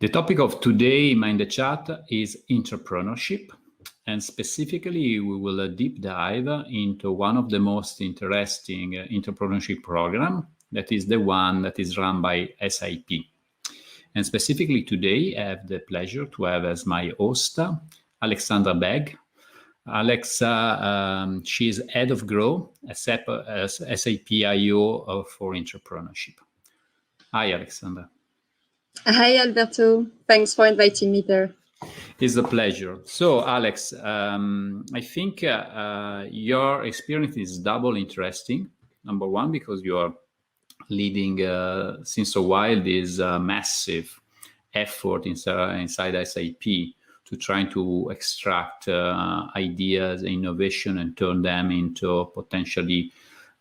The topic of today in the chat is intrapreneurship, and specifically we will deep dive into one of the most interesting intrapreneurship program, that is the one that is run by SAP. And specifically today, I have the pleasure to have as my host Alexandra Begue. Alex, she is head of Grow, SAP IO for Intrapreneurship. Hi, Alexandra. Hi, Alberto. Thanks for inviting me there. It's a pleasure. So, Alex, I think your experience is double interesting. Number one, because you are leading since a while this massive effort inside SAP to try to extract ideas, innovation, and turn them into potentially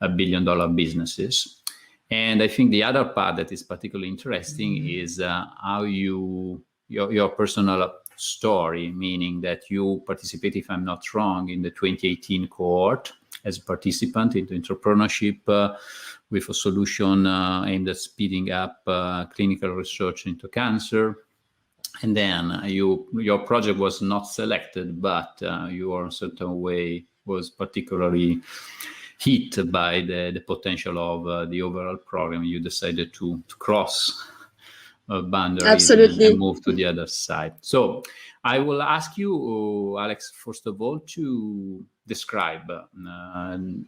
$1 billion businesses. And I think the other part that is particularly interesting is how your personal story, meaning that you participate, if I'm not wrong, in the 2018 cohort as a participant in Intrapreneurship with a solution aimed at speeding up clinical research into cancer. And then your project was not selected, but you, in a certain way, was particularly hit by the potential of the overall program. You decided to cross boundaries and move to the other side. So I will ask you, Alex, first of all, to describe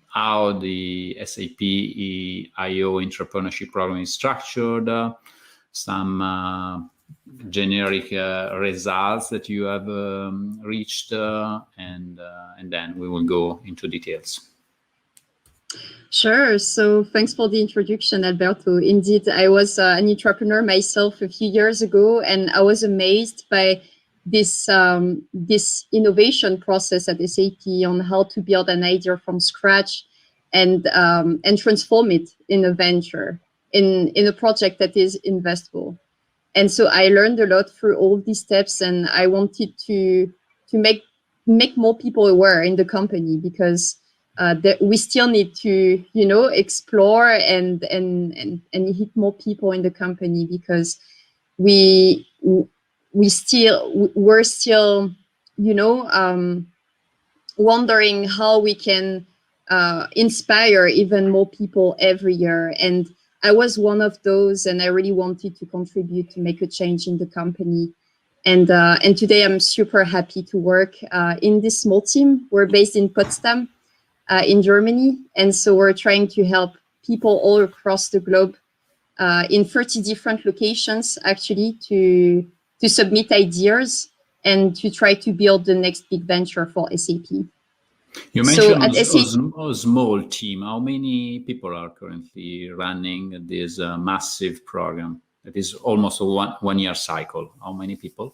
how the SAP IO Intrapreneurship program is structured, some generic results that you have reached, and then we will go into details. Sure. So thanks for the introduction, Alberto. Indeed, I was an entrepreneur myself a few years ago, and I was amazed by this innovation process at SAP on how to build an idea from scratch and transform it in a venture, in a project that is investable. And so I learned a lot through all these steps, and I wanted to make more people aware in the company, because we still need to, explore and hit more people in the company, because we're still, wondering how we can inspire even more people every year. And I was one of those, and I really wanted to contribute to make a change in the company. And today I'm super happy to work in this small team. We're based in Potsdam, in Germany. And so we're trying to help people all across the globe in 30 different locations, actually, to submit ideas and to try to build the next big venture for SAP. You mentioned a small team. How many people are currently running this massive program? That is almost a one-year cycle. How many people?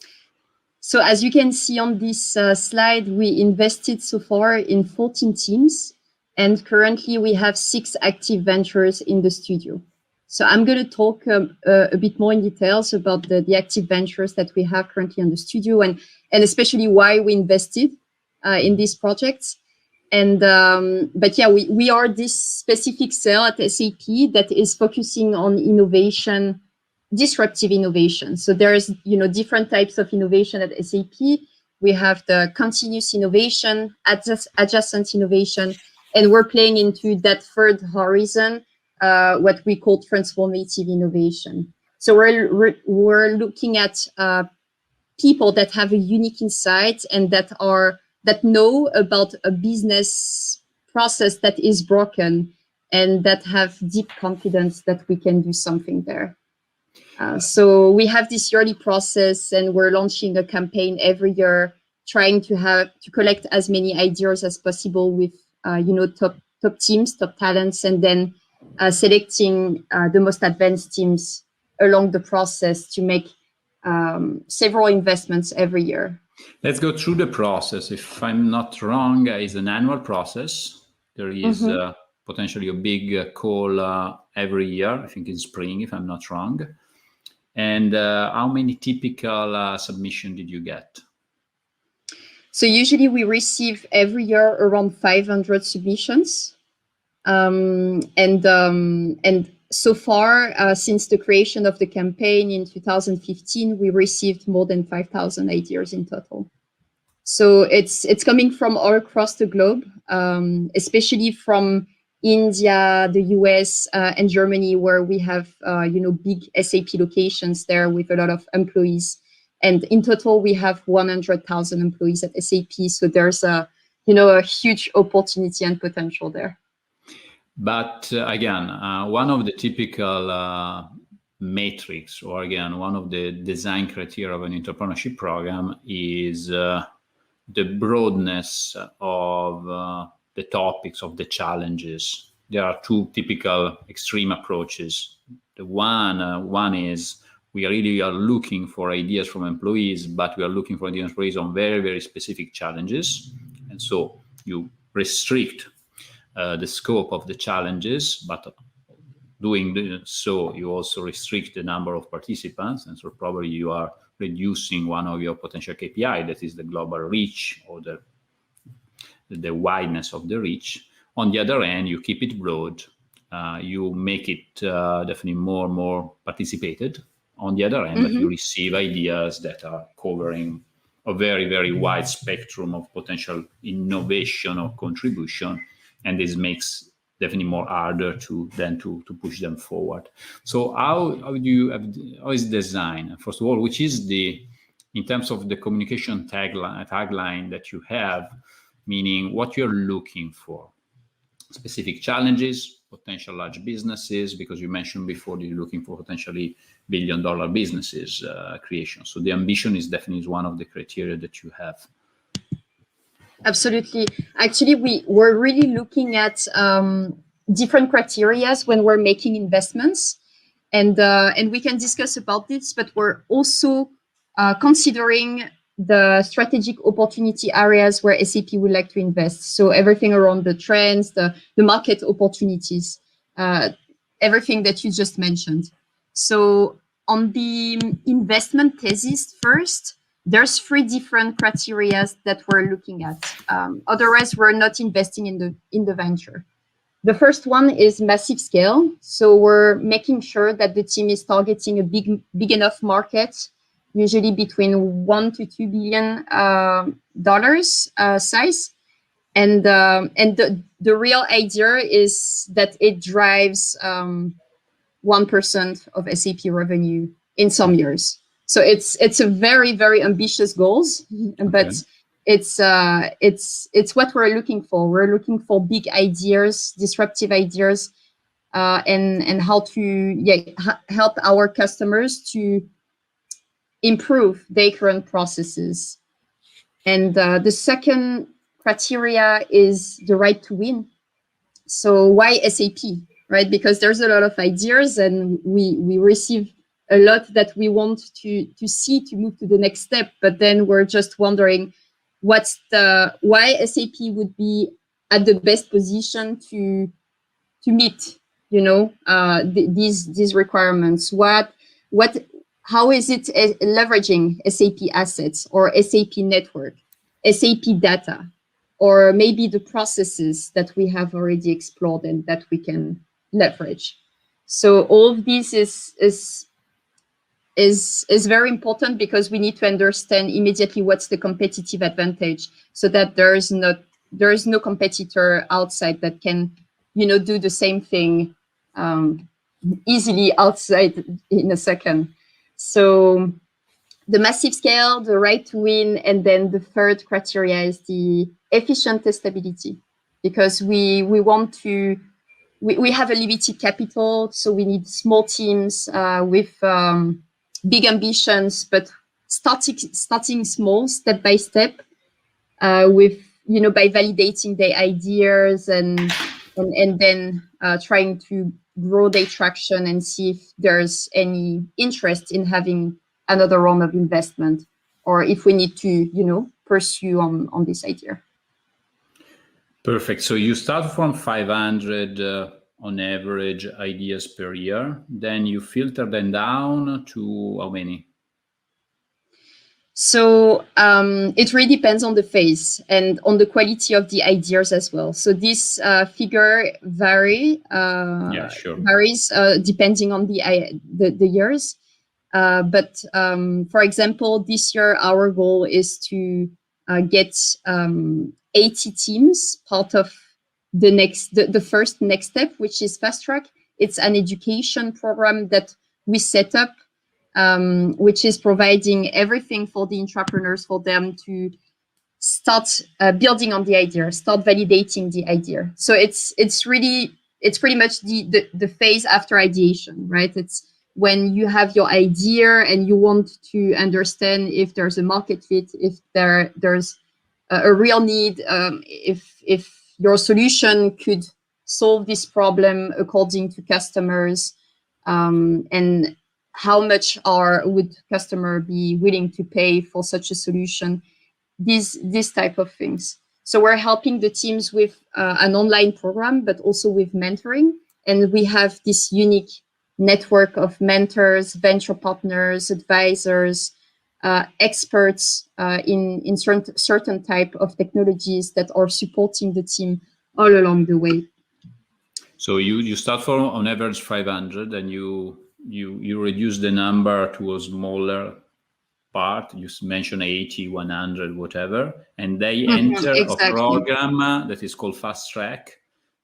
So as you can see on this slide, we invested so far in 14 teams, and currently we have 6 active ventures in the studio. So I'm going to talk a bit more in details about the active ventures that we have currently in the studio, and especially why we invested in these projects. And but yeah, we are this specific cell at SAP that is focusing on innovation, disruptive innovation. So there's different types of innovation at SAP. We have the continuous innovation, adjacent innovation, and we're playing into that third horizon, what we call transformative innovation. So we're looking at people that have a unique insight and that know about a business process that is broken, and that have deep confidence that we can do something there. So we have this yearly process, and we're launching a campaign every year, trying to collect as many ideas as possible with top teams, top talents, and then selecting the most advanced teams along the process to make several investments every year. Let's go through the process. If I'm not wrong, it's an annual process. There is potentially a big call every year, I think in spring, if I'm not wrong. And how many typical submissions did you get? So usually we receive every year around 500 submissions. And so far, since the creation of the campaign in 2015, we received more than 5,000 ideas in total. So it's coming from all across the globe, especially from India, the US, and Germany, where we have big SAP locations there with a lot of employees. And in total, we have 100,000 employees at SAP. So there's a huge opportunity and potential there. But again, one of the typical metrics, or again, one of the design criteria of an entrepreneurship program is the broadness of the topics, of the challenges. There are two typical extreme approaches. The one is we really are looking for ideas from employees, but we are looking for ideas from employees on very, very specific challenges. And so you restrict the scope of the challenges, but doing so, you also restrict the number of participants. And so probably you are reducing one of your potential KPI, that is the global reach or the wideness of the reach. On the other hand, you keep it broad. You make it definitely more participated. On the other hand, but you receive ideas that are covering a very, very wide spectrum of potential innovation or contribution. And this makes definitely more harder to push them forward. So how is design? First of all, which is in terms of the communication tagline that you have, meaning what you're looking for? Specific challenges, potential large businesses, because you mentioned before that you're looking for potentially billion-dollar businesses creation. So the ambition is definitely one of the criteria that you have. Absolutely. Actually, we're really looking at different criteria when we're making investments, and we can discuss about this. But we're also considering the strategic opportunity areas where SAP would like to invest. So everything around the trends, the market opportunities, everything that you just mentioned. So on the investment thesis first, there's 3 different criteria that we're looking at. Otherwise, we're not investing in the venture. The first one is massive scale. So we're making sure that the team is targeting a big enough market, usually between $1 to $2 billion size. And the real idea is that it drives 1% of SAP revenue in some years. So it's a very, very ambitious goals, but it's what we're looking for. We're looking for big ideas, disruptive ideas, and how to help our customers to improve their current processes. And the second criteria is the right to win. So why SAP, right? Because there's a lot of ideas, and we receive a lot that we want to see to move to the next step, but then we're just wondering why SAP would be at the best position to meet, these requirements. How is it leveraging SAP assets or SAP network, SAP data, or maybe the processes that we have already explored and that we can leverage? So all of this is very important, because we need to understand immediately what's the competitive advantage, so that there is no competitor outside that can do the same thing easily outside in a second. So the massive scale, the right to win, and then the third criteria is the efficient testability, because we have a limited capital, so we need small teams with big ambitions, but starting small, step by step, with by validating their ideas and then trying to grow their traction and see if there's any interest in having another round of investment, or if we need to pursue on this idea. Perfect. So you start from 500 on average ideas per year, then you filter them down to how many? So it really depends on the phase and on the quality of the ideas as well. So this figure varies depending on the years. But for example, this year our goal is to get 80 teams part of the first next step, which is Fast Track. It's an education program that we set up, which is providing everything for the entrepreneurs for them to start building on the idea, start validating the idea. So it's pretty much the phase after ideation, right? It's when you have your idea and you want to understand if there's a market fit, if there's a real need, if your solution could solve this problem according to customers, and how much would customer be willing to pay for such a solution, these type of things. So we're helping the teams with an online program, but also with mentoring. And we have this unique network of mentors, venture partners, advisors, experts in certain type of technologies that are supporting the team all along the way. So you start from on average 500, and you reduce the number to a smaller part. You mentioned 80, 100, whatever, and they enter exactly. A program that is called Fast Track.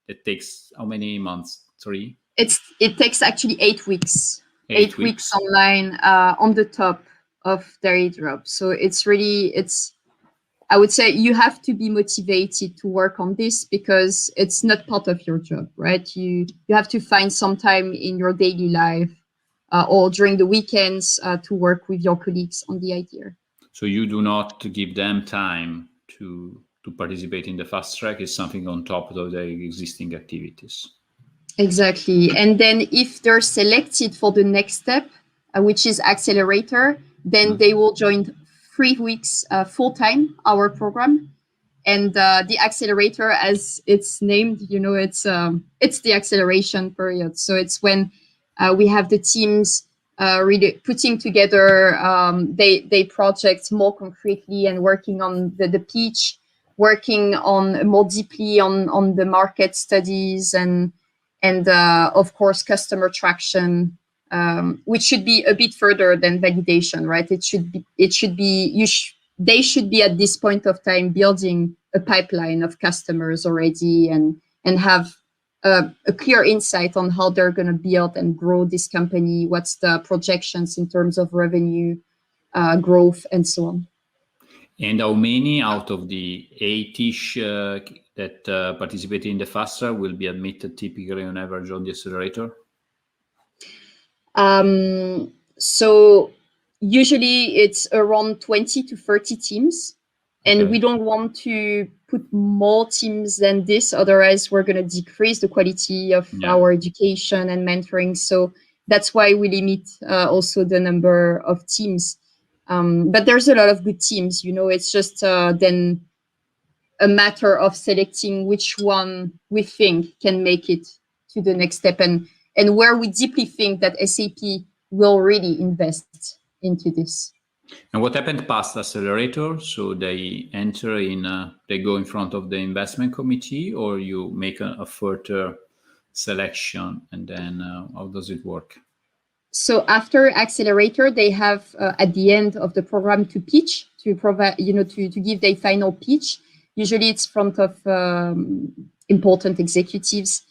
It takes how many months? 3? It takes actually 8 weeks. 8 weeks online on the top of their airdrop. So I would say you have to be motivated to work on this because it's not part of your job, right? You have to find some time in your daily life or during the weekends to work with your colleagues on the idea. So you do not give them time to participate in the Fast Track. It's something on top of their existing activities. Exactly. And then if they're selected for the next step, which is accelerator, then they will join 3 weeks full-time our program. And the accelerator, as it's named, it's the acceleration period. So it's when we have the teams really putting together they project more concretely and working on the pitch, working on more deeply on the market studies and of course customer traction, which should be a bit further than validation, right? They should be at this point of time building a pipeline of customers already and have a clear insight on how they're going to build and grow this company, what's the projections in terms of revenue growth and so on. And how many out of the 8-ish that participate in the FASTRA will be admitted typically on average on the accelerator? So usually it's around 20 to 30 teams. And we don't want to put more teams than this, otherwise we're going to decrease the quality of our education and mentoring. So that's why we limit also the number of teams. But there's a lot of good teams, it's just then a matter of selecting which one we think can make it to the next step and where we deeply think that SAP will really invest into this. And what happened past accelerator? So they enter they go in front of the investment committee, or you make a further selection, and then how does it work? So after accelerator, they have at the end of the program to pitch, to provide, to give their final pitch. Usually it's in front of important executives.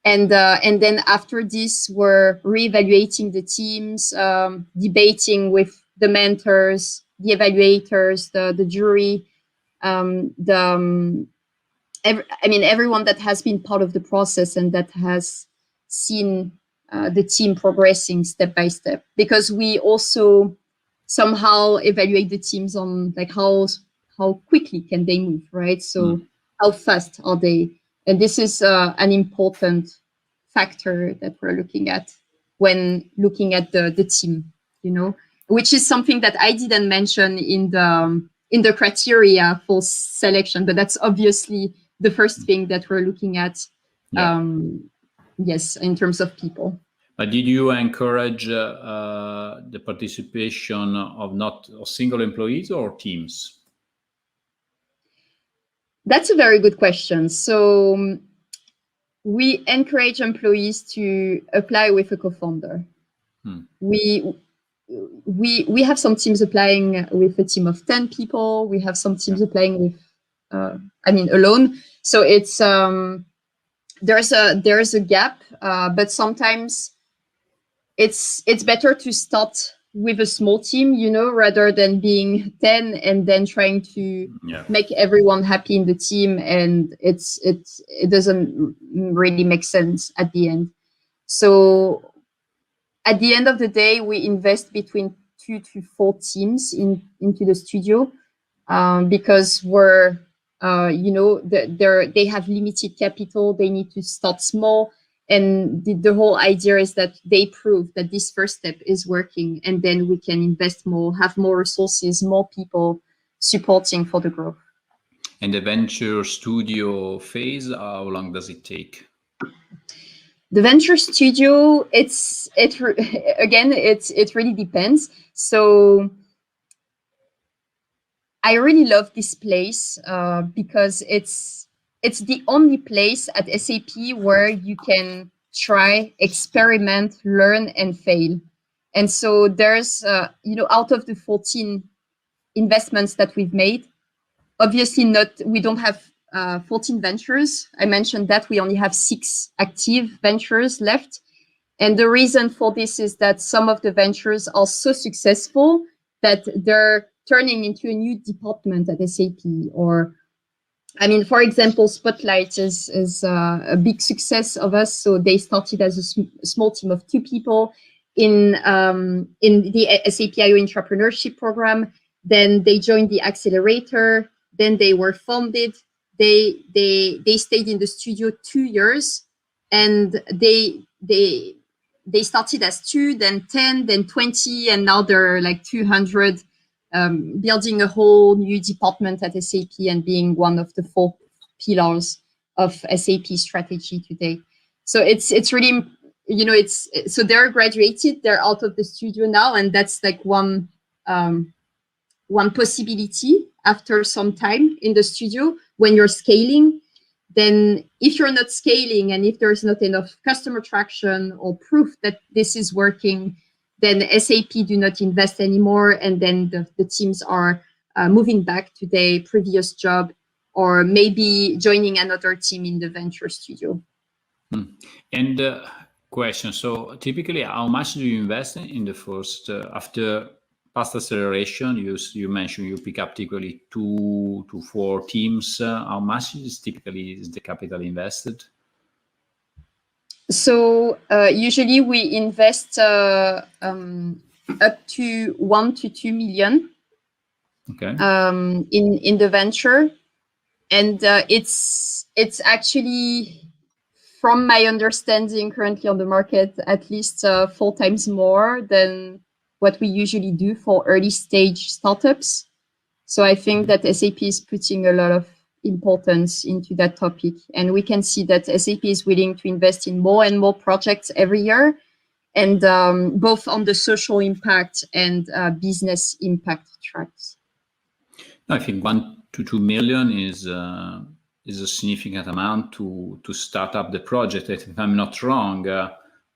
And then after this, we're reevaluating the teams, debating with the mentors, the evaluators, the jury, everyone that has been part of the process and that has seen the team progressing step by step. Because we also somehow evaluate the teams on like how quickly can they move, right? So how fast are they? And this is an important factor that we're looking at when looking at the team, which is something that I didn't mention in the criteria for selection, but that's obviously the first thing that we're looking at. Yes, in terms of people. But did you encourage the participation of not single employees or teams? That's a very good question. So we encourage employees to apply with a co-founder. We have some teams applying with a team of 10 people. We have some teams applying with, alone. So it's there's a gap, but sometimes it's better to start with a small team, rather than being 10 and then trying to make everyone happy in the team, and it doesn't really make sense at the end. So at the end of the day, we invest between 2 to 4 teams into the studio, because we're they have limited capital. They need to start small. And the whole idea is that they prove that this first step is working, and then we can invest more, have more resources, more people supporting for the growth. And the venture studio phase, how long does it take? The venture studio, it really depends. So I really love this place because it's the only place at SAP where you can try, experiment, learn, and fail. And so there's, out of the 14 investments that we've made, obviously we don't have 14 ventures. I mentioned that we only have 6 active ventures left. And the reason for this is that some of the ventures are so successful that they're turning into a new department at SAP. Or, for example, Spotlight is a big success of us. So they started as a small team of 2 people in the SAP IO Intrapreneurship program. Then they joined the accelerator. Then they were funded. They stayed in the studio 2 years, and they started as 2, then 10, then 20, and now they're like 200. Building a whole new department at SAP and being one of the 4 pillars of SAP strategy today. So it's really, so they're graduated, they're out of the studio now, and that's like one possibility after some time in the studio. When you're scaling, then if you're not scaling and if there's not enough customer traction or proof that this is working, then SAP do not invest anymore, and then the teams are moving back to their previous job, or maybe joining another team in the venture studio. And question, so typically how much do you invest in the first, after past acceleration, you mentioned you pick up typically 2 to 4 teams, how much is the capital invested? So usually we invest up to 1 to 2 million in the venture, and it's actually, from my understanding, currently on the market at least 4 times more than what we usually do for early stage startups. So I think that SAP is putting a lot of importance into that topic, and we can see that SAP is willing to invest in more and more projects every year, and both on the social impact and business impact tracks. I think 1 to 2 million is a significant amount to start up the project. If I'm not wrong,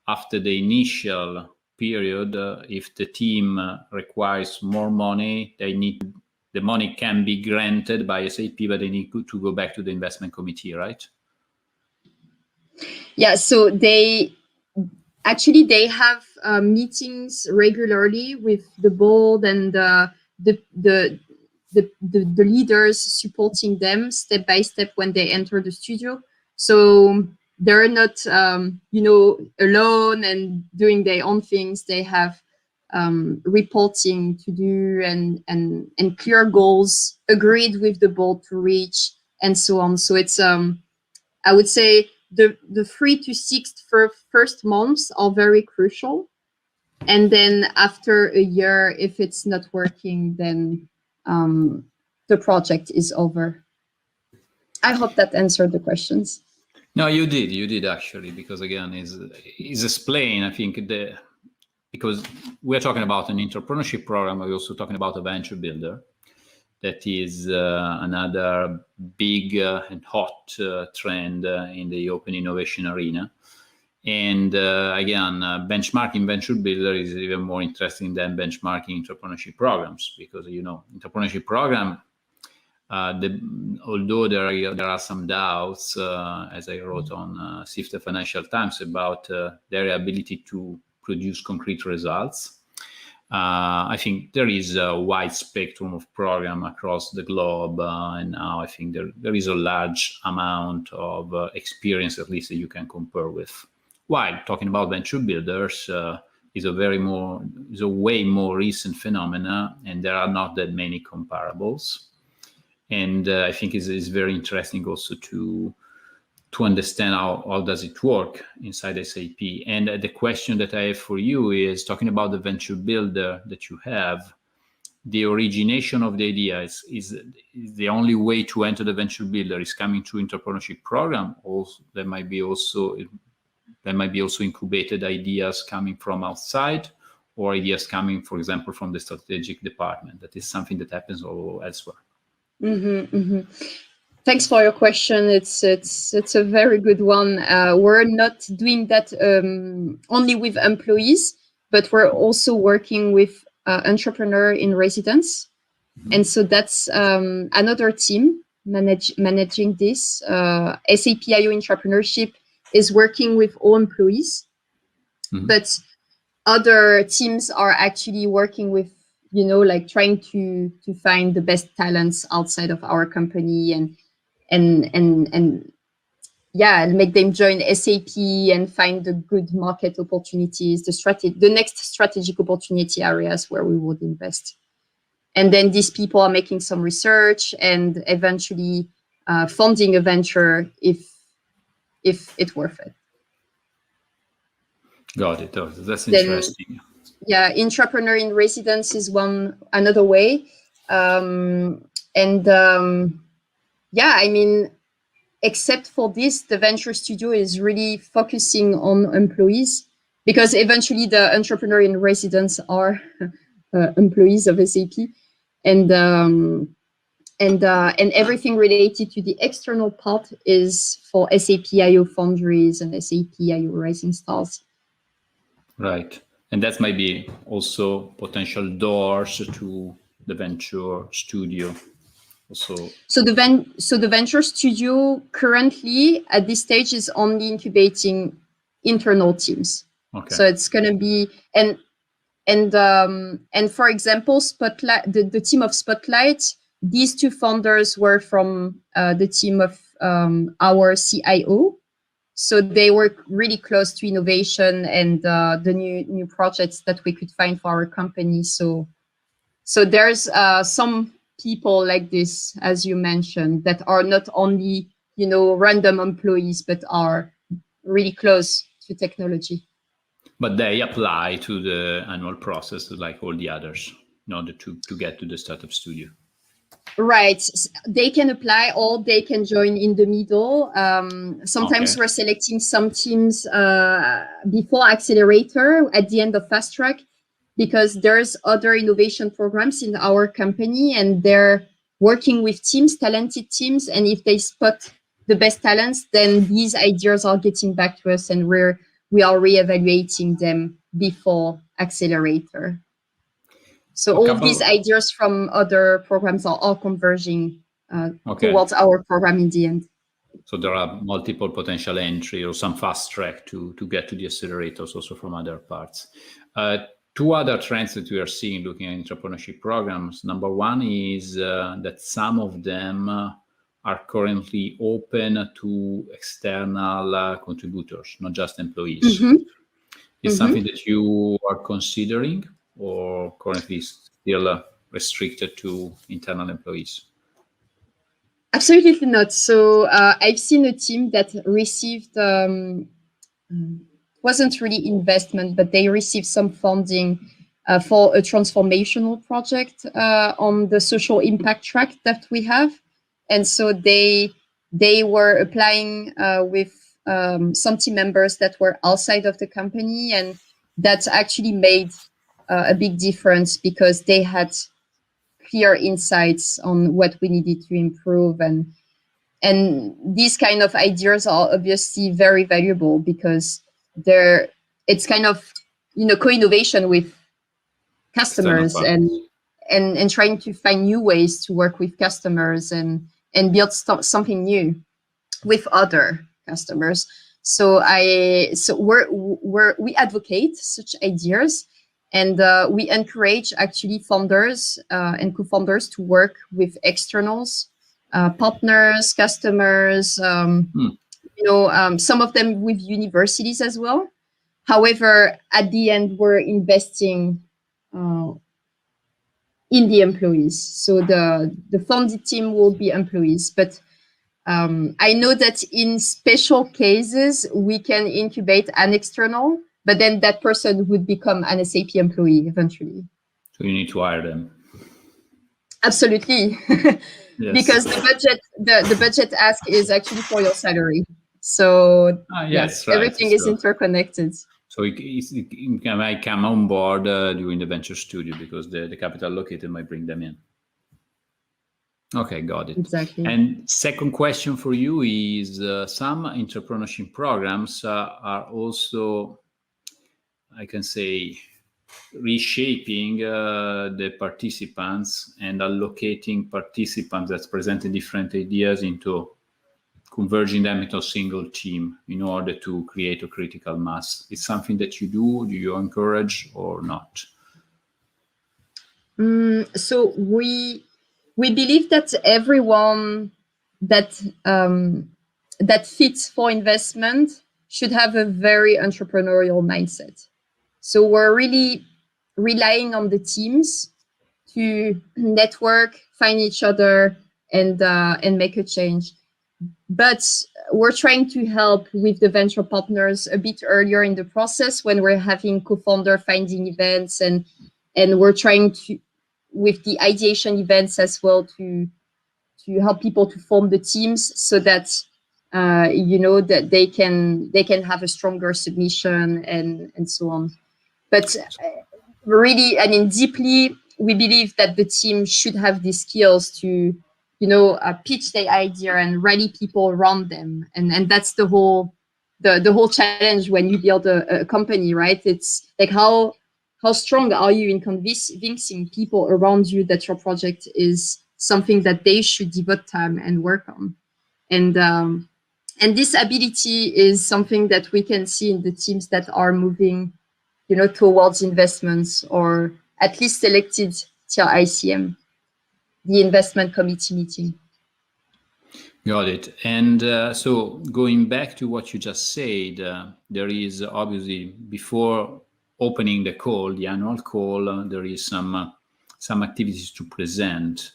after the initial period, if the team requires more money, the money can be granted by SAP, but they need to go back to the investment committee, right? Yeah, so they have meetings regularly with the board and the leaders supporting them step by step when they enter the studio. So they're not, alone and doing their own things. They have reporting to do and clear goals agreed with the board to reach, and so on. So it's, I would say the 3 to 6 first months are very crucial. And then after a year, if it's not working, then the project is over. I hope that answered the questions. No, you did actually, because again, is explain. I think because we're talking about an entrepreneurship program, we're also talking about a venture builder. That is another big and hot trend in the open innovation arena. And again, benchmarking venture builder is even more interesting than benchmarking entrepreneurship programs, because entrepreneurship program, although there are some doubts, as I wrote on Sifter Financial Times, about their ability to produce concrete results. I think there is a wide spectrum of program across the globe, and now I think there is a large amount of experience, at least, that you can compare with. While talking about venture builders is a way more recent phenomena, and there are not that many comparables. And I think it's very interesting also to understand how does it work inside SAP. And the question that I have for you is, talking about the venture builder that you have, the origination of the idea is the only way to enter the venture builder is coming through entrepreneurship program, or there might be also incubated ideas coming from outside, or ideas coming, for example, from the strategic department. That is something that happens all elsewhere. Mm-hmm, mm-hmm. Thanks for your question. It's a very good one. We're not doing that only with employees, but we're also working with entrepreneur in residence. Mm-hmm. And so that's another team managing this. SAP IO Intrapreneurship is working with all employees, mm-hmm. but other teams are actually working with, trying to find the best talents outside of our company and make them join SAP and find the good market opportunities, the next strategic opportunity areas where we would invest. And then these people are making some research and eventually funding a venture if it's worth it. Got it. That's interesting. Yeah, entrepreneur in residence is another way. Except for this, the Venture Studio is really focusing on employees, because eventually the entrepreneur in residence are employees of SAP, and everything related to the external part is for SAP IO Foundries and SAP IO Rising Stars. Right, and that might be also potential doors to the Venture Studio. So the Venture Studio currently at this stage is only incubating internal teams. Okay. So it's going to be and for example, Spotlight, the team of Spotlight, these two founders were from the team of our CIO. So they work really close to innovation and the new projects that we could find for our company. So there's some people like this, as you mentioned, that are not only, random employees, but are really close to technology. But they apply to the annual process like all the others in order to get to the startup studio. Right. They can apply or they can join in the middle. Sometimes we're selecting some teams before accelerator at the end of fast track, because there's other innovation programs in our company and they're working with teams, talented teams. And if they spot the best talents, then these ideas are getting back to us and we are reevaluating them before accelerator. So all these ideas from other programs are all converging towards our program in the end. So there are multiple potential entry or some fast track to get to the accelerators also from other parts. Two other trends that we are seeing looking at entrepreneurship programs. Number one is that some of them are currently open to external contributors, not just employees. Mm-hmm. Is something that you are considering, or currently still restricted to internal employees? Absolutely not. So I've seen a team that received, wasn't really investment, but they received some funding for a transformational project on the social impact track that we have. And so they were applying with some team members that were outside of the company, and that actually made a big difference because they had clear insights on what we needed to improve. And these kind of ideas are obviously very valuable because it's kind of, co-innovation with customers and trying to find new ways to work with customers and build something new with other customers. So we advocate such ideas, and we encourage actually founders and co-founders to work with externals, partners, customers, some of them with universities as well. However, at the end, we're investing in the employees. So the founded team will be employees, but I know that in special cases, we can incubate an external, but then that person would become an SAP employee eventually. So you need to hire them. Absolutely. Yes. Because the budget ask is actually for your salary. So yes, right. Everything is interconnected. So it might come on board during the Venture Studio because the capital allocated might bring them in. Okay, got it. Exactly. And second question for you is some entrepreneurship programs are also, I can say, reshaping the participants and allocating participants that presented different ideas into converging them into a single team in order to create a critical mass. It's something that you do you encourage or not? So we believe that everyone that fits for investment should have a very entrepreneurial mindset. So we're really relying on the teams to network, find each other, and make a change. But we're trying to help with the venture partners a bit earlier in the process when we're having co-founder finding events, and we're trying to, with the ideation events as well, to help people to form the teams so that that they can have a stronger submission and so on. But really, I mean, deeply, we believe that the team should have the skills to pitch their idea and rally people around them, and that's the whole challenge when you build a company, right? It's like how strong are you in convincing people around you that your project is something that they should devote time and work on, and this ability is something that we can see in the teams that are moving towards investments, or at least selected till ICM, the investment committee meeting. Got it. And so going back to what you just said, there is obviously, before opening the call, the annual call, there is some activities to present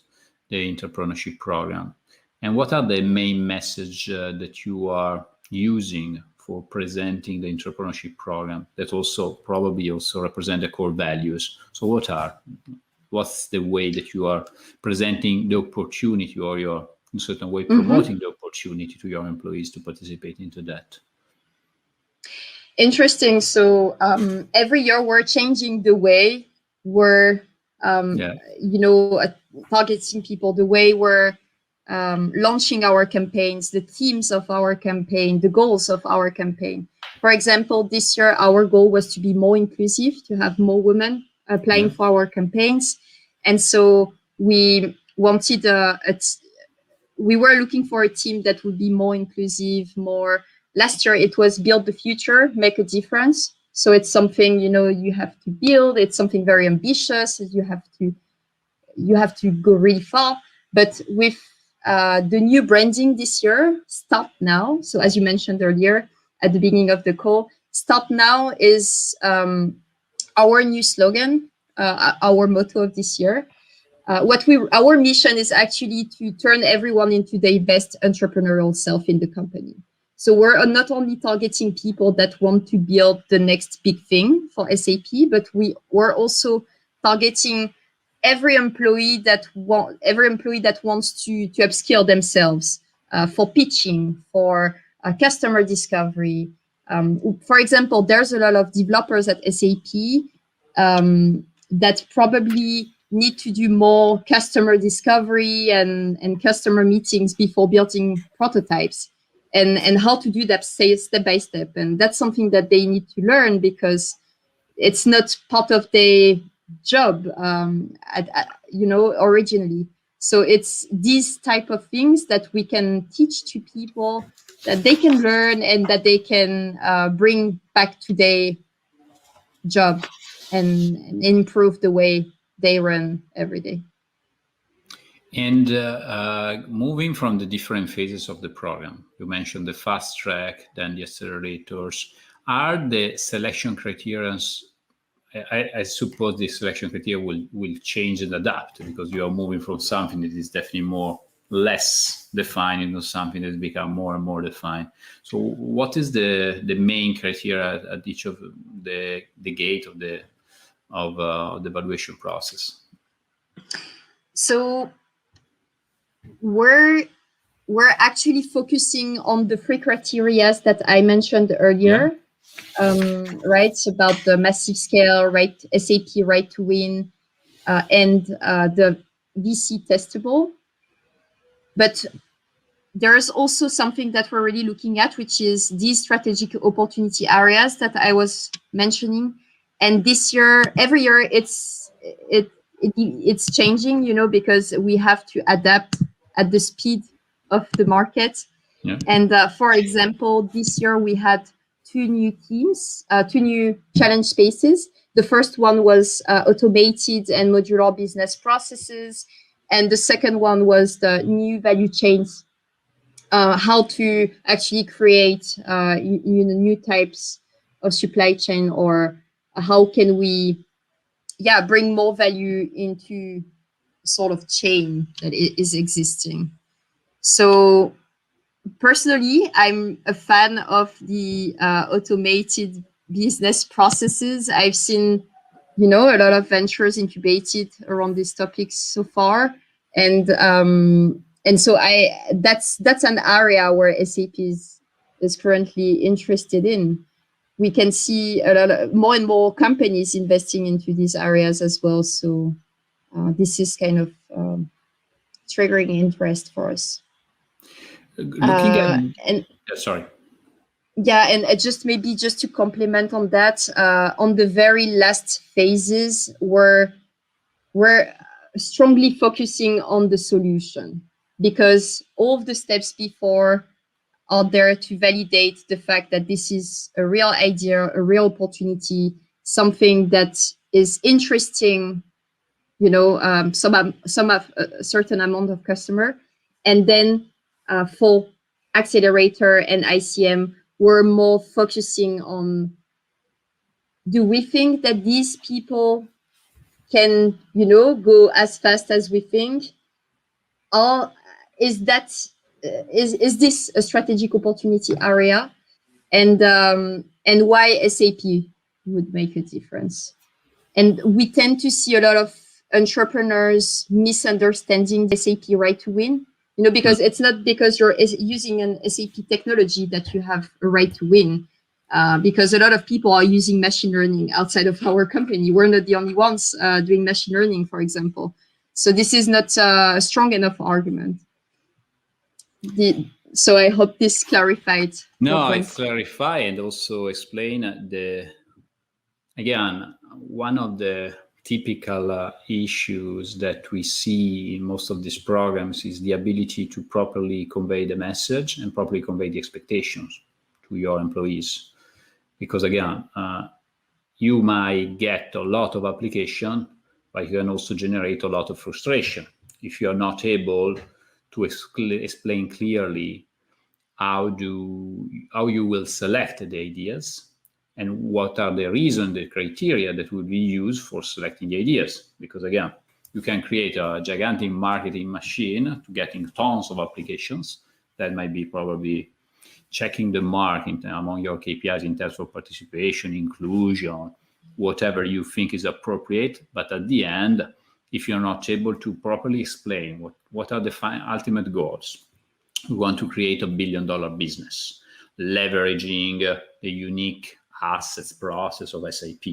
the entrepreneurship program. And what are the main message that you are using for presenting the entrepreneurship program that also probably also represent the core values? So what's the way that you are presenting the opportunity, or you're in a certain way promoting the opportunity to your employees to participate into that? Interesting. So every year we're changing the way we're targeting people, the way we're launching our campaigns, the themes of our campaign, the goals of our campaign. For example, this year our goal was to be more inclusive, to have more women applying for our campaigns, and so we wanted we were looking for a team that would be more inclusive. Last year it was build the future, make a difference. So it's something you have to build. It's something very ambitious. You have to go really far. But with the new branding this year, Start Now. So as you mentioned earlier at the beginning of the call, Start Now is our new slogan, our motto of this year. Our mission is actually to turn everyone into their best entrepreneurial self in the company. So we're not only targeting people that want to build the next big thing for SAP, but we're also targeting every employee that wants to upskill themselves for pitching, for customer discovery. For example, there's a lot of developers at SAP that probably need to do more customer discovery and customer meetings before building prototypes, and how to do that step by step. And that's something that they need to learn because it's not part of their job, originally. So it's these type of things that we can teach to people that they can learn and that they can bring back to their job and improve the way they run every day. And moving from the different phases of the program, you mentioned the fast track, then the accelerators. Are the selection criteria, I suppose the selection criteria will change and adapt because you are moving from something that is definitely less defined into something that has become more and more defined. So what is the main criteria at each of the gate of the evaluation process? So we're actually focusing on the 3 criteria that I mentioned earlier. Yeah. Right, about the massive scale, right, SAP right to win, and the VC testable. But there's also something that we're really looking at, which is these strategic opportunity areas that I was mentioning. And this year, every year, it's changing, because we have to adapt at the speed of the market. Yeah. And for example, this year we had 2 new teams, 2 new challenge spaces. The first one was automated and modular business processes. And the second one was the new value chains, how to actually create new types of supply chain, or how can we bring more value into sort of chain that is existing. So personally, I'm a fan of the automated business processes. I've seen, a lot of ventures incubated around these topics so far, and so that's an area where SAP is currently interested in. We can see a lot of more and more companies investing into these areas as well. So this is kind of triggering interest for us. Looking at sorry. Yeah, and just to complement on that, on the very last phases, we're strongly focusing on the solution, because all of the steps before are there to validate the fact that this is a real idea, a real opportunity, something that is interesting, some of a certain amount of customer. And then for accelerator and ICM, we're more focusing on, do we think that these people can, go as fast as we think? Or is this a strategic opportunity area? And why SAP would make a difference? And we tend to see a lot of entrepreneurs misunderstanding the SAP right to win, because it's not because you're using an SAP technology that you have a right to win, because a lot of people are using machine learning outside of our company. We're not the only ones doing machine learning, for example. So this is not a strong enough argument. So I hope this clarified. No, it's clarified, and also explain again, one of the typical issues that we see in most of these programs is the ability to properly convey the message and properly convey the expectations to your employees. Because again, you might get a lot of application, but you can also generate a lot of frustration if you are not able to explain clearly how you will select the ideas and what are the reasons, the criteria that will be used for selecting the ideas. Because again, you can create a gigantic marketing machine to getting tons of applications that might be probably checking the mark among your KPIs in terms of participation, inclusion, whatever you think is appropriate. But at the end, if you're not able to properly explain what are the ultimate goals, we want to create $1 billion business, leveraging a unique assets process of SAP,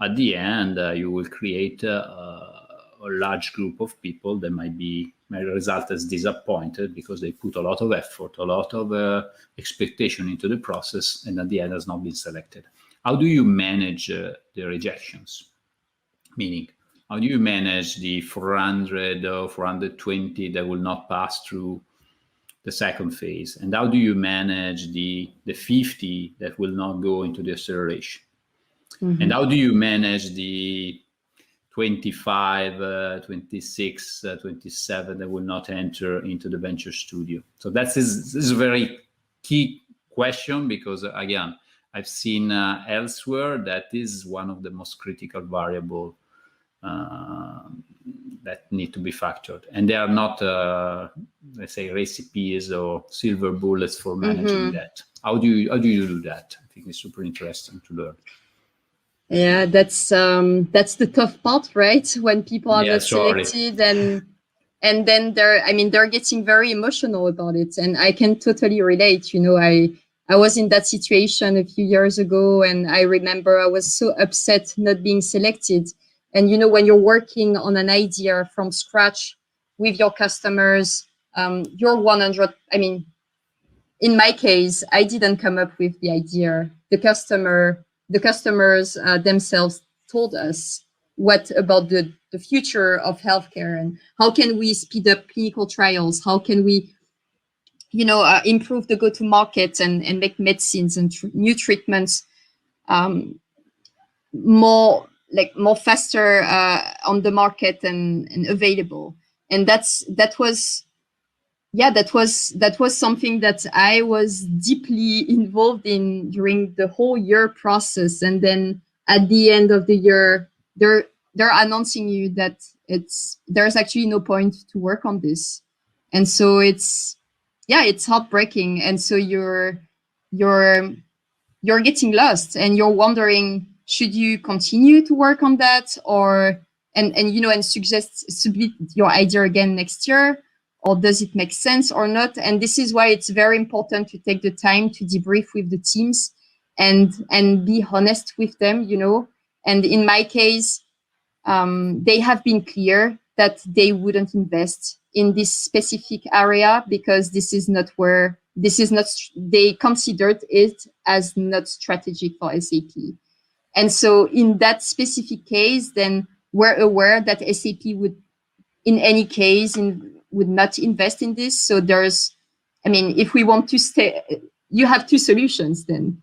at the end, you will create a large group of people that may result as disappointed because they put a lot of effort, a lot of expectation into the process, and at the end has not been selected. How do you manage the rejections? Meaning, how do you manage the 400 or 420 that will not pass through the second phase? And how do you manage the 50 that will not go into the acceleration? Mm-hmm. And how do you manage the 25, 26, 27 that will not enter into the venture studio? So this is a very key question, because again, I've seen elsewhere that is one of the most critical variable that need to be factored, and they are not, let's say, recipes or silver bullets for managing that. How do you do that? I think it's super interesting to learn. Yeah, that's the tough part, right? When people are not selected, and then they're getting very emotional about it, and I can totally relate. I was in that situation a few years ago, and I remember I was so upset not being selected. And when you're working on an idea from scratch with your customers, you're 100. In my case, I didn't come up with the idea. The customers themselves told us what about the future of healthcare, and how can we speed up clinical trials? How can we, improve the go-to-market and make medicines and new treatments more faster on the market and available. And that was something that I was deeply involved in during the whole year process. And then at the end of the year, they're announcing you that there's actually no point to work on this. And so it's heartbreaking. And so you're getting lost, and you're wondering, should you continue to work on that, or and submit your idea again next year, or does it make sense or not? And this is why it's very important to take the time to debrief with the teams and be honest with them, And in my case, they have been clear that they wouldn't invest in this specific area because they considered it as not strategic for SAP. And so in that specific case, then we're aware that SAP would, in any case, would not invest in this. So if we want to stay, you have two solutions then.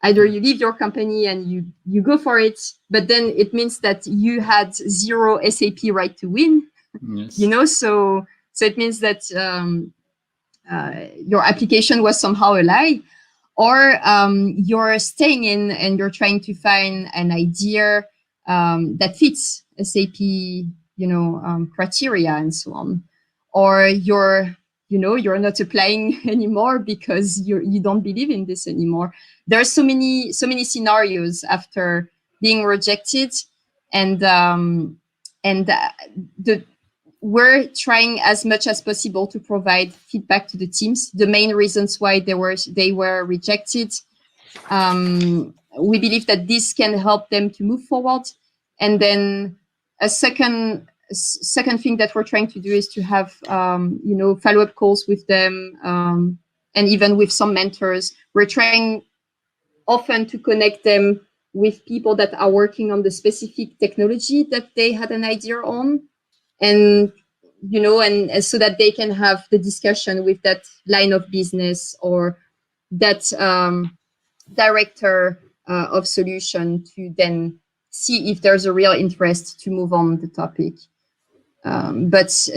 Either you leave your company and you go for it, but then it means that you had zero SAP right to win. Yes. So it means that your application was somehow a lie, or you're staying in and you're trying to find an idea that fits SAP, criteria and so on, or you're not applying anymore because you don't believe in this anymore. There are so many scenarios after being rejected, and we're trying as much as possible to provide feedback to the teams, the main reasons why they were rejected. We believe that this can help them to move forward. And then a second thing that we're trying to do is to have follow-up calls with them, and even with some mentors. We're trying often to connect them with people that are working on the specific technology that they had an idea on, and so that they can have the discussion with that line of business or that director of solution to then see if there's a real interest to move on the topic. There's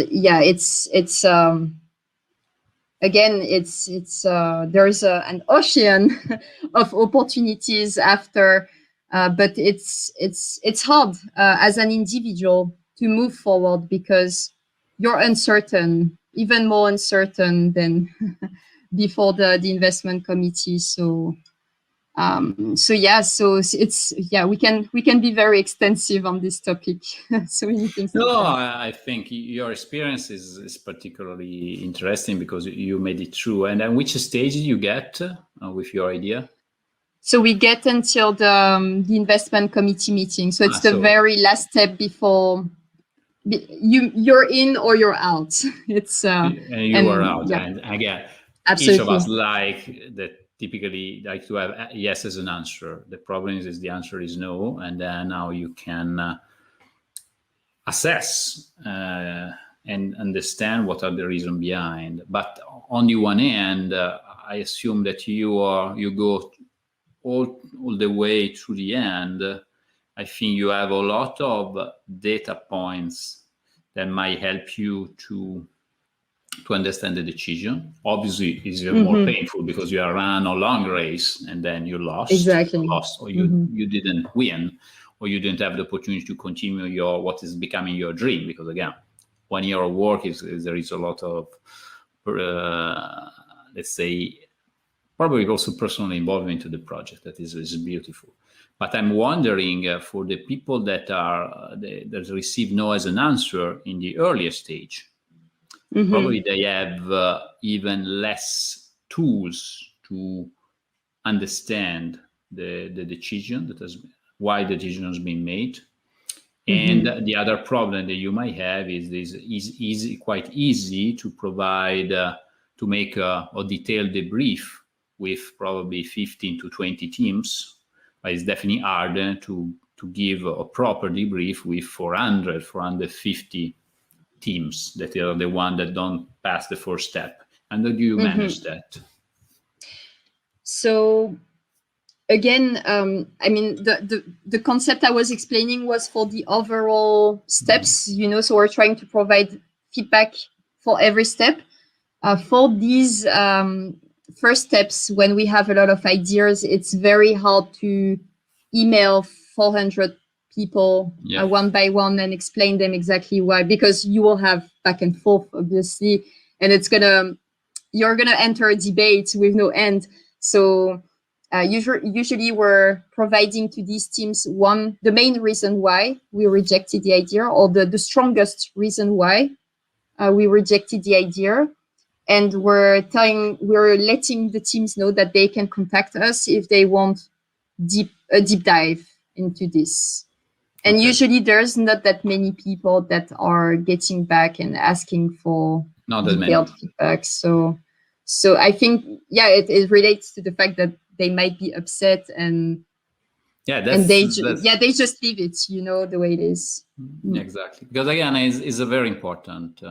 an ocean of opportunities after, but it's hard as an individual to move forward because you're uncertain, even more uncertain than before the investment committee. So So yeah, so it's we can be very extensive on this topic. So many things. No, I think your experience is particularly interesting because you made it through. And then which stage did you get with your idea? So we get until the investment committee meeting. So it's the very last step before you're in or you're out. It's and you were out. Yeah. And again, absolutely. Each of us typically like to have yes as an answer. The problem is the answer is no, and then now you can assess and understand what are the reasons behind. But on the one hand, I assume that you go all the way to the end. I think you have a lot of data points that might help you to understand the decision. Obviously, it's even more painful because you are run a long race and then you lost. Exactly. Or you didn't win, or you didn't have the opportunity to continue what is becoming your dream. Because again, 1 year of work there is a lot of, let's say, probably also personal involvement into the project. That is beautiful. But I'm wondering for the people that receive no as an answer in the earlier stage. Probably they have even less tools to understand the decision why the decision has been made. And the other problem that you might have is quite easy to provide, to make a detailed debrief with probably 15 to 20 teams. But it's definitely harder to give a proper debrief with 450 teams that are the one that don't pass the first step. And how do you manage that? So again, I mean, the concept I was explaining was for the overall steps, so we're trying to provide feedback for every step. For these first steps, when we have a lot of ideas, it's very hard to email 400 people one by one and explain them exactly why, because you will have back and forth, obviously, and you're gonna enter a debate with no end. So usually we're providing to these teams the main reason why we rejected the idea, or the strongest reason why we rejected the idea. And we're letting the teams know that they can contact us if they want a deep dive into this. And usually there's not that many people that are getting back and asking for detailed feedback. So I think, it relates to the fact that they might be upset and they just leave it, the way it is. Exactly. Because again, it's a very important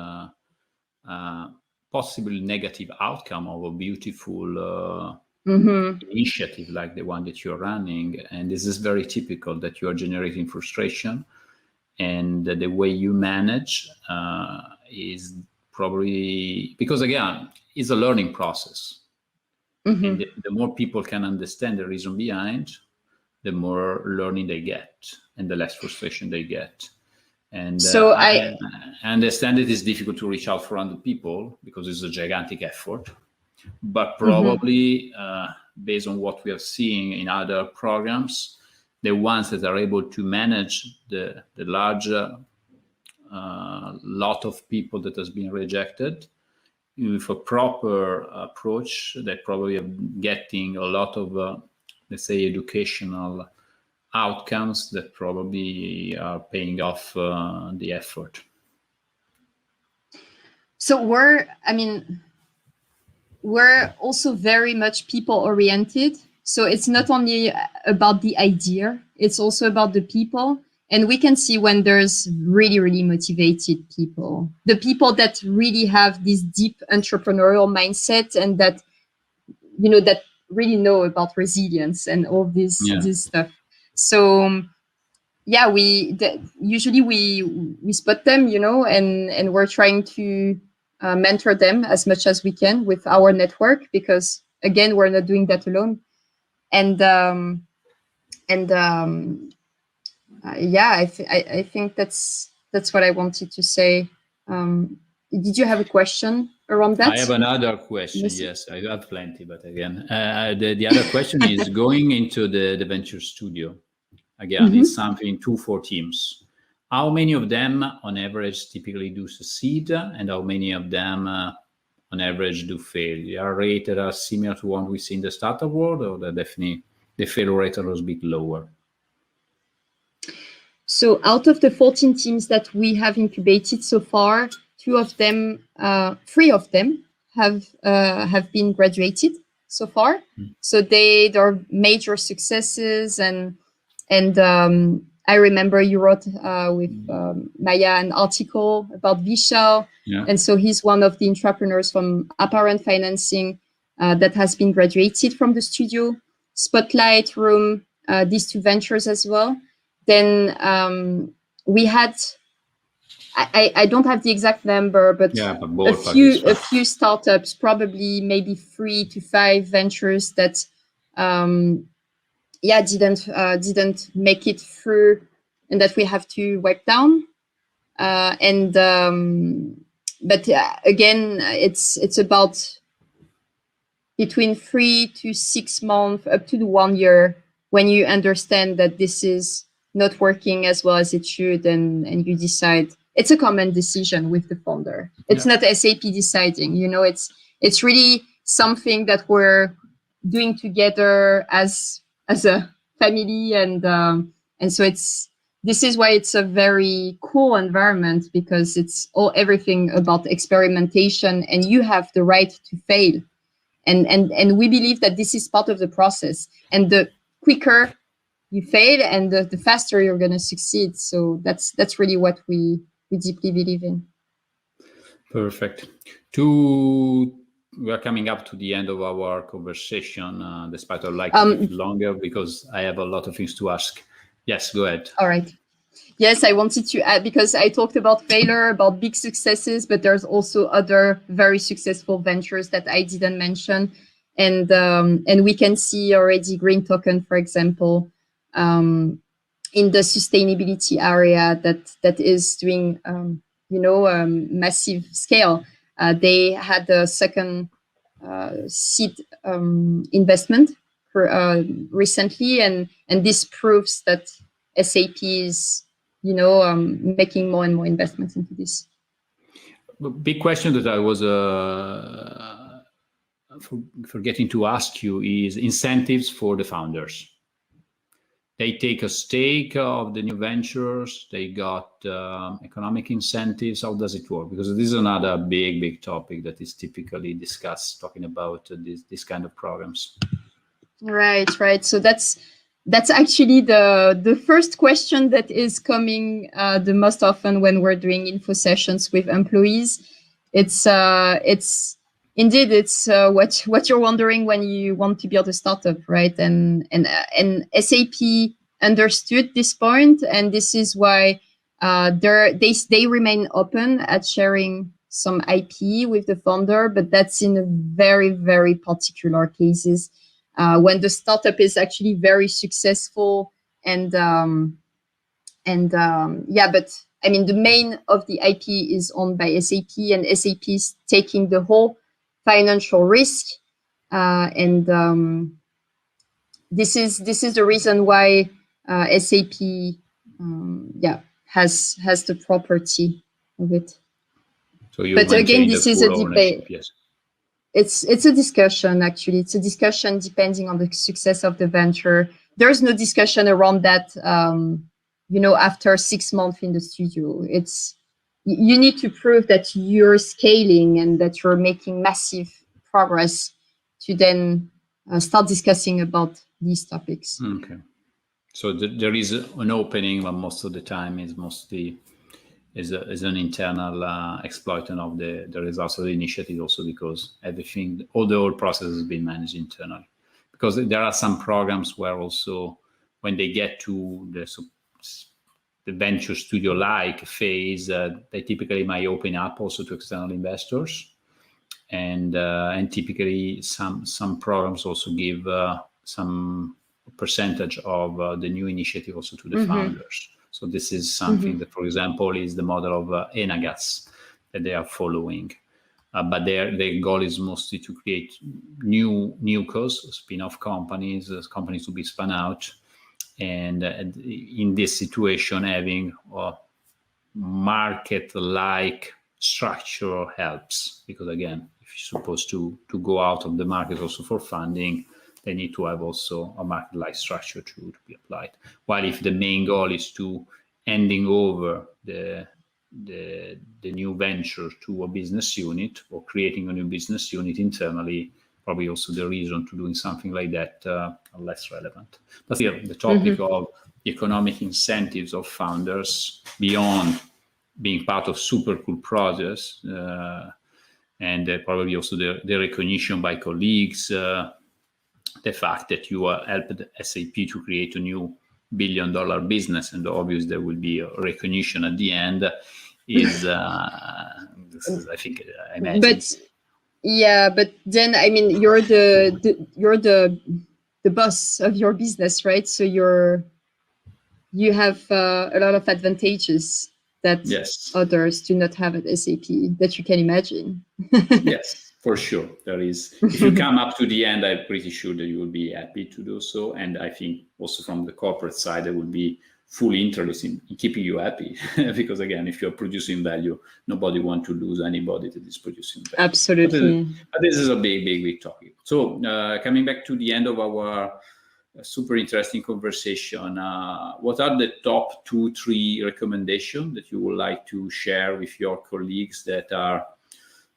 possibly negative outcome of a beautiful initiative like the one that you're running. And this is very typical that you are generating frustration, and the way you manage is probably because, again, it's a learning process. And the more people can understand the reason behind, the more learning they get and the less frustration they get. And so I understand it is difficult to reach out for 100 people because it's a gigantic effort, but probably based on what we are seeing in other programs, the ones that are able to manage the larger lot of people that has been rejected with a proper approach, that probably are getting a lot of, let's say, educational outcomes that probably are paying off the effort. So we're also very much people oriented. So it's not only about the idea, it's also about the people. And we can see when there's really, really motivated people, the people that really have this deep entrepreneurial mindset and that, that really know about resilience and all this stuff. So usually we spot them, and we're trying to mentor them as much as we can with our network, because again, we're not doing that alone. And I think that's what I wanted to say. Did you have a question around that? I have another question. Yes, I have plenty, but again, the other question is going into the venture studio. Again, it's something 2-4 teams. How many of them, on average, typically do succeed, and how many of them, on average, do fail? They are rated as similar to what we see in the startup world, or definitely the failure rate is a bit lower? So out of the 14 teams that we have incubated so far, 3 of them have been graduated so far. So they are major successes, and I remember you wrote with Maya an article about Vishal, and so he's one of the entrepreneurs from Apparent Financing that has been graduated from the studio. Spotlight, Room, these 2 ventures as well. Then we had, I don't have the exact number, but a few startups, probably maybe 3 to 5 ventures that didn't make it through, and that we have to wipe down. But again, it's about between 3 to 6 months up to 1 year when you understand that this is not working as well as it should, and you decide. It's a common decision with the founder. It's not SAP deciding, it's really something that we're doing together as a family, and so this is why it's a very cool environment, because it's everything about experimentation, and you have the right to fail, and we believe that this is part of the process, and the quicker you fail and the faster you're going to succeed. So that's really what we deeply believe in. Perfect. We are coming up to the end of our conversation, despite I'd like to keep it longer because I have a lot of things to ask. Yes, go ahead. All right. Yes, I wanted to add, because I talked about failure, about big successes, but there's also other very successful ventures that I didn't mention. And we can see already Green Token, for example, in the sustainability area that is doing, massive scale. They had a second seed investment recently, and this proves that SAP is, making more and more investments into this. Big question that I was forgetting to ask you is incentives for the founders. They take a stake of the new ventures. They got economic incentives. How does it work? Because this is another big topic that is typically discussed, talking about this kind of programs. Right. So that's actually the first question that is coming the most often when we're doing info sessions with employees. It's indeed what you're wondering when you want to build a startup, right? And SAP understood this point, and this is why they remain open at sharing some IP with the founder, but that's in a very, very particular cases when the startup is actually very successful, but I mean, the main of the IP is owned by SAP, and SAP is taking the whole financial risk, this is the reason why SAP has the property of it. So but again, this is a debate. Yes. It's a discussion, actually. It's a discussion depending on the success of the venture. There's no discussion around that, after 6 months in the studio. You need to prove that you're scaling and that you're making massive progress to then start discussing about these topics. Okay. So there is an opening, but most of the time is mostly is an internal exploitation of the results of the initiative, also because all the whole process has been managed internally. Because there are some programs where also when they get to the venture studio-like phase, they typically might open up also to external investors, and typically some programs also give some percentage of the new initiative also to the founders. So this is something that, for example, is the model of Enagas that they are following. but their goal is mostly to create new cos, spin-off companies, companies to be spun out, and in this situation, having a market-like structure helps, because again, if you're supposed to go out of the market also for funding, they need to have also a market-like structure to be applied. While if the main goal is to handing over the new venture to a business unit or creating a new business unit internally, probably also the reason to doing something like that are less relevant. But still, the topic of economic incentives of founders beyond being part of super cool projects, and probably also the recognition by colleagues, the fact that you helped SAP to create a new billion-dollar business, and obviously there will be a recognition at the end, is this is, I think, I imagine. But then I mean, you're the boss of your business, right? So you have a lot of advantages that others do not have at SAP that you can imagine. Yes, for sure. There is. If you come up to the end, I'm pretty sure that you will be happy to do so. And I think also from the corporate side, I would be fully interested in keeping you happy. Because again, if you're producing value, nobody wants to lose anybody that is producing value. Absolutely. But this is a big topic. So coming back to the end of our super interesting conversation, what are the top 2-3 recommendations that you would like to share with your colleagues that are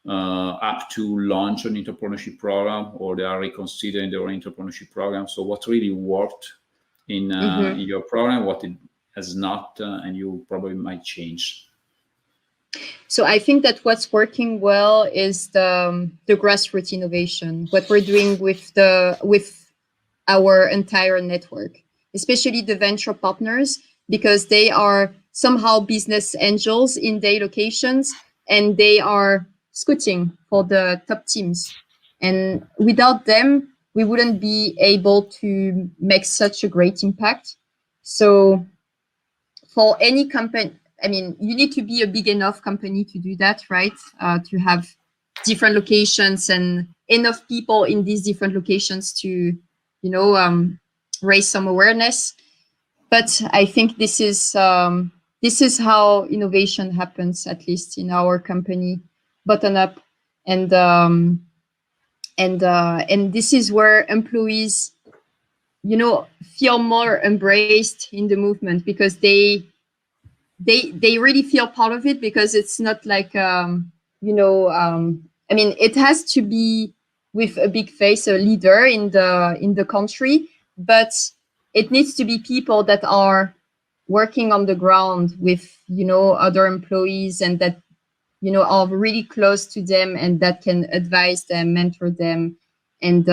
up to launch an entrepreneurship program, or they are reconsidering their entrepreneurship program? So what really worked in your program, what it has not, and you probably might change? So I think that what's working well is the grassroots innovation, what we're doing with our entire network, especially the venture partners, because they are somehow business angels in their locations, and they are scouting for the top teams. And without them, we wouldn't be able to make such a great impact. So for any company, I mean, you need to be a big enough company to do that, right? To have different locations and enough people in these different locations to, raise some awareness. But I think this is how innovation happens, at least in our company, bottom up, and this is where employees, feel more embraced in the movement, because they really feel part of it, because it's not like I mean, it has to be with a big face, a leader in the country, but it needs to be people that are working on the ground with other employees, and that are really close to them, and that can advise them, mentor them, and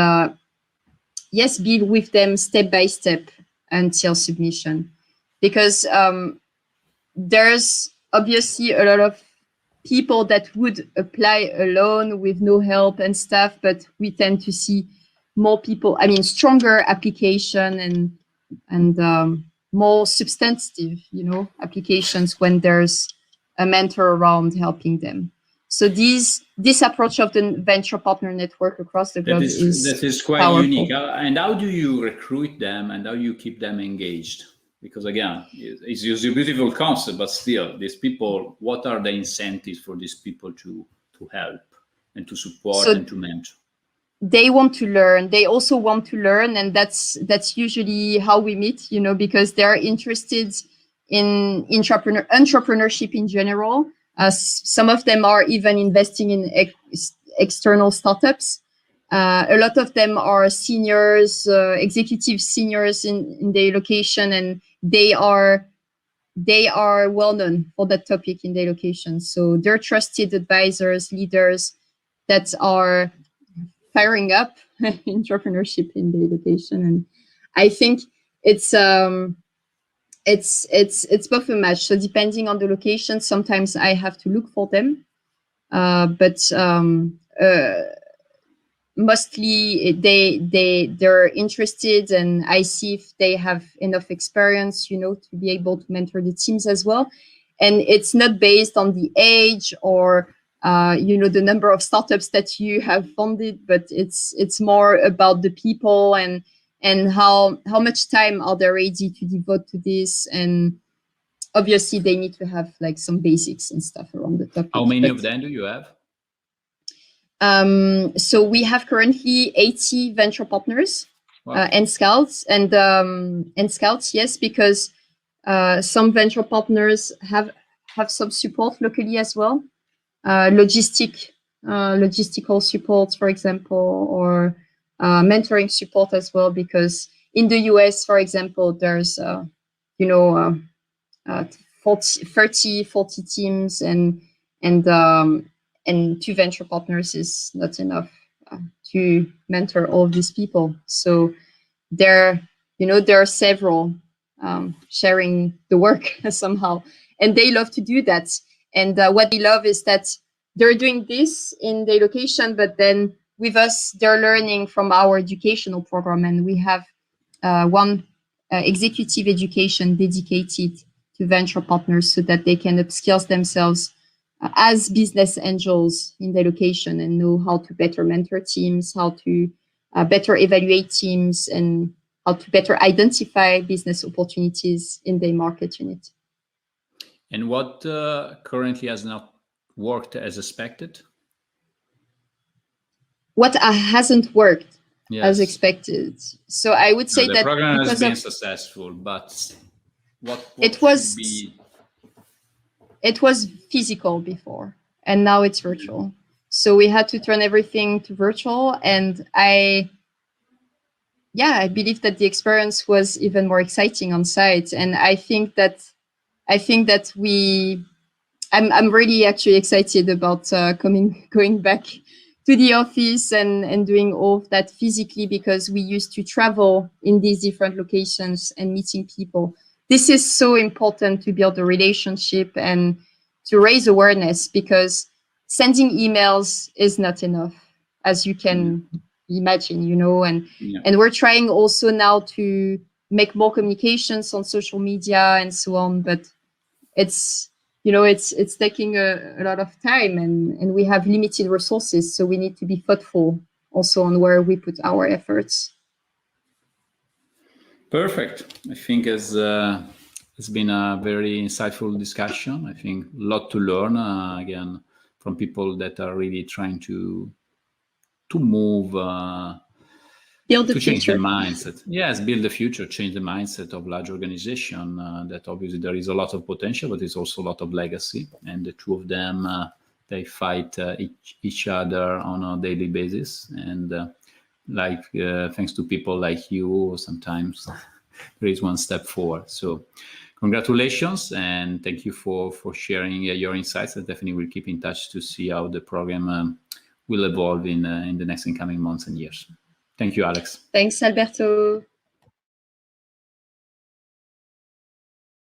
yes, be with them step by step until submission. Because there's obviously a lot of people that would apply alone with no help and stuff, but we tend to see more people, I mean, stronger application and more substantive, applications when there's a mentor around helping them. So this approach of the venture partner network across the globe is quite powerful. unique. And how do you recruit them, and how do you keep them engaged? Because again, it's a beautiful concept, but still, these people, what are the incentives for these people to help and to support and to mentor? They want to learn. They also want to learn, and that's usually how we meet, because they're interested in entrepreneurship in general. Some of them are even investing in external startups. A lot of them are seniors, executive seniors in their location, and they are well known for that topic in their location. So they're trusted advisors, leaders that are firing up entrepreneurship in their location. And I think it's both a match. So depending on the location, sometimes I have to look for them, but mostly they're interested, and I see if they have enough experience, to be able to mentor the teams as well. And it's not based on the age or the number of startups that you have funded, but it's more about the people and how much time are they ready to devote to this. And obviously they need to have like some basics and stuff around the topic. How many of them do you have? So we have currently 80 venture partners. Wow. And scouts, yes, because some venture partners have some support locally as well, logistical support, for example, or mentoring support as well. Because in the US, for example, there's 40 teams, and 2 venture partners is not enough to mentor all of these people. So there are several sharing the work somehow, and they love to do that. And what they love is that they're doing this in their location, but then with us, they're learning from our educational program, and we have one executive education dedicated to venture partners so that they can upskill themselves as business angels in their location and know how to better mentor teams, how to better evaluate teams, and how to better identify business opportunities in their market unit. And what currently has not worked as expected? What hasn't worked as expected? So I would say the that program has been successful, but what it was physical before, and now it's virtual. So we had to turn everything to virtual, and I believe that the experience was even more exciting on site. And I think that I'm really actually excited about going back to the office and doing all of that physically, because we used to travel in these different locations and meeting people. This is so important to build a relationship and to raise awareness, because sending emails is not enough, as you can imagine, and we're trying also now to make more communications on social media and so on, but it's taking a lot of time, and we have limited resources, so we need to be thoughtful also on where we put our efforts. Perfect. I think it's been a very insightful discussion. I think a lot to learn again from people that are really trying to move, build the to change future. the mindset. Yes, build the future, change the mindset of large organization. That obviously there is a lot of potential, but there's also a lot of legacy, and the two of them they fight each other on a daily basis, and thanks to people like you, sometimes there is one step forward. So congratulations, and thank you for sharing your insights. I definitely will keep in touch to see how the program will evolve in the next incoming months and years. Thank you, Alex. Thanks, Alberto.